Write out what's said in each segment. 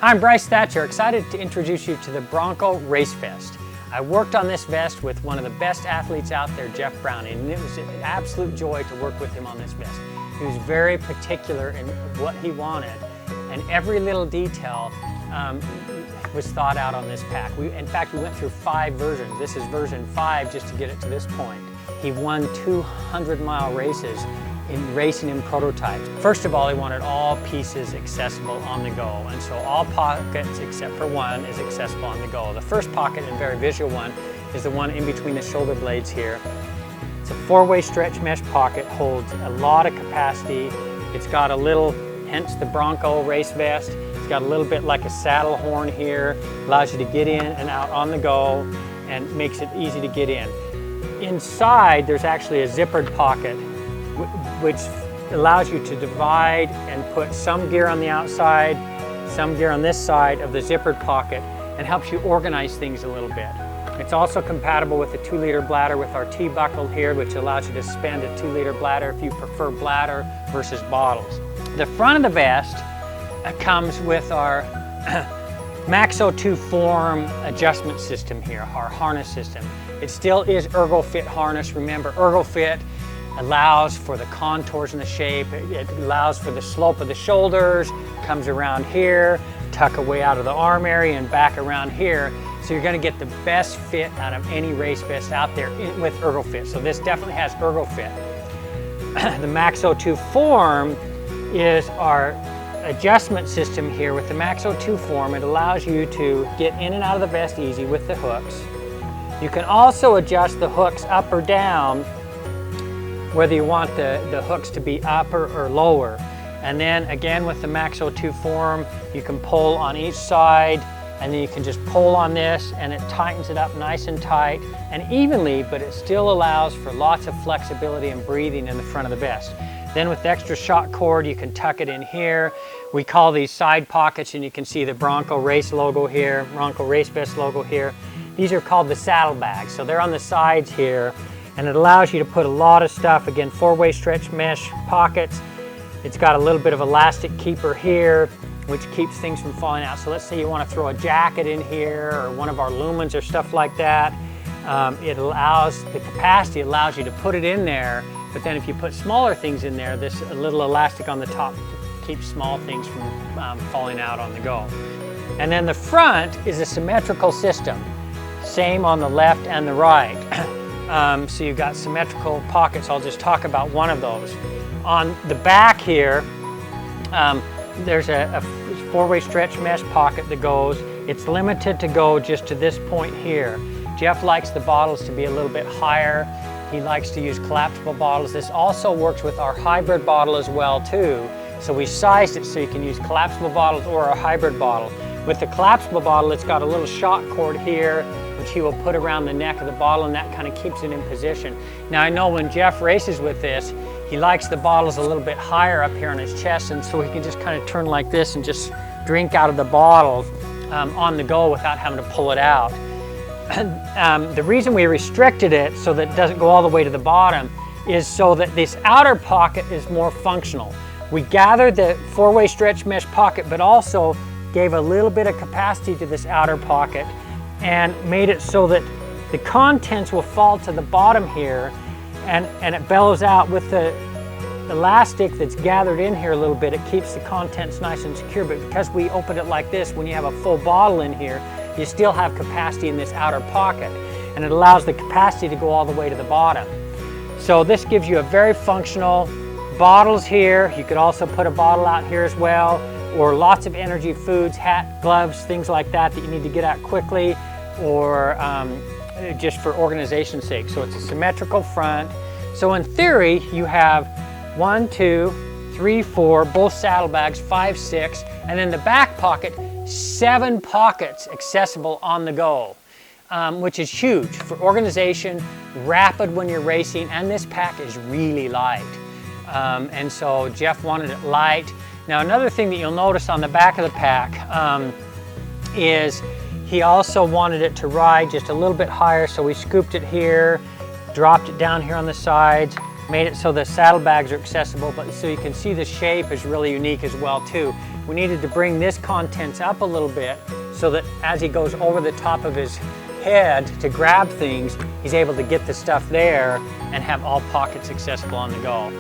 I'm Bryce Thatcher, excited to introduce you to the Bronco Race Vest. I worked on this vest with one of the best athletes out there, Jeff Brown, and it was an absolute joy to work with him on this vest. He was very particular in what he wanted, and every little detail was thought out on this pack. In fact, we went through 5 versions. This is version 5 just to get it to this point. He won 200-mile races in racing in prototypes. First of all, he wanted all pieces accessible on the go, and so all pockets except for one is accessible on the go. The first pocket, and very visual one, is the one in between the shoulder blades here. It's a 4-way stretch mesh pocket, holds a lot of capacity. It's got a little, hence the Bronco Race Vest. It's got a little bit like a saddle horn here, allows you to get in and out on the go and makes it easy to get in. Inside, there's actually a zippered pocket which allows you to divide and put some gear on the outside, some gear on this side of the zippered pocket, and helps you organize things a little bit. It's also compatible with a 2-liter bladder with our T-buckle here, which allows you to spend a 2-liter bladder if you prefer bladder versus bottles. The front of the vest comes with our MaxO2 Form adjustment system here, our harness system. It still is ErgoFit harness. Remember, ErgoFit allows for the contours and the shape. It allows for the slope of the shoulders, comes around here, tuck away out of the arm area and back around here. So you're gonna get the best fit out of any race vest out there with ErgoFit. So this definitely has ErgoFit. The MaxO2 Form is our adjustment system here. With the MaxO2 Form, it allows you to get in and out of the vest easy with the hooks. You can also adjust the hooks up or down, whether you want the hooks to be up or lower. And then again with the MaxO2 Form, you can pull on each side, and then you can just pull on this and it tightens it up nice and tight and evenly, but it still allows for lots of flexibility and breathing in the front of the vest. Then with the extra shock cord, you can tuck it in here. We call these side pockets, and you can see the Bronco Race logo here, Bronco Race Vest logo here. These are called the saddlebags, so they're on the sides here, and it allows you to put a lot of stuff. Again, 4-way stretch mesh pockets. It's got a little bit of elastic keeper here, which keeps things from falling out. So let's say you want to throw a jacket in here or one of our lumens or stuff like that. It allows, the capacity allows you to put it in there, but then if you put smaller things in there, this little elastic on the top keeps small things from falling out on the go. And then the front is a symmetrical system. Same on the left and the right. So you've got symmetrical pockets. I'll just talk about one of those. On the back here, there's a 4-way stretch mesh pocket that goes. It's limited to go just to this point here. Jeff likes the bottles to be a little bit higher. He likes to use collapsible bottles. This also works with our hybrid bottle as well too. So we sized it so you can use collapsible bottles or a hybrid bottle. With the collapsible bottle, it's got a little shock cord here, which he will put around the neck of the bottle, and that kind of keeps it in position. Now I know when Jeff races with this, he likes the bottles a little bit higher up here on his chest, and so he can just kind of turn like this and just drink out of the bottle on the go without having to pull it out. The reason we restricted it so that it doesn't go all the way to the bottom is so that this outer pocket is more functional. We gathered the 4-way stretch mesh pocket, but also gave a little bit of capacity to this outer pocket and made it so that the contents will fall to the bottom here, and it bellows out with the elastic that's gathered in here a little bit. It keeps the contents nice and secure, but because we open it like this, when you have a full bottle in here, you still have capacity in this outer pocket, and it allows the capacity to go all the way to the bottom. So this gives you a very functional bottles here. You could also put a bottle out here as well, or lots of energy foods, hat, gloves, things like that that you need to get out quickly, or just for organization's sake. So it's a symmetrical front. So in theory, you have 1, 2, 3, 4, both saddlebags, 5, 6, and then the back pocket, 7 pockets accessible on the go, which is huge for organization, rapid when you're racing, and this pack is really light. And so Jeff wanted it light. Now another thing that you'll notice on the back of the pack is he also wanted it to ride just a little bit higher, so we scooped it here, dropped it down here on the sides, Made it so the saddlebags are accessible, but so you can see the shape is really unique as well too. We needed to bring this contents up a little bit so that as he goes over the top of his head to grab things, he's able to get the stuff there and have all pockets accessible on the go.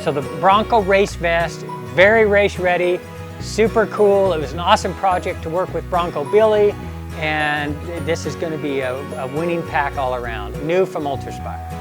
So the Bronco Race Vest, very race ready, super cool. It was an awesome project to work with Bronco Billy, and this is going to be a winning pack all around. New from UltrAspire.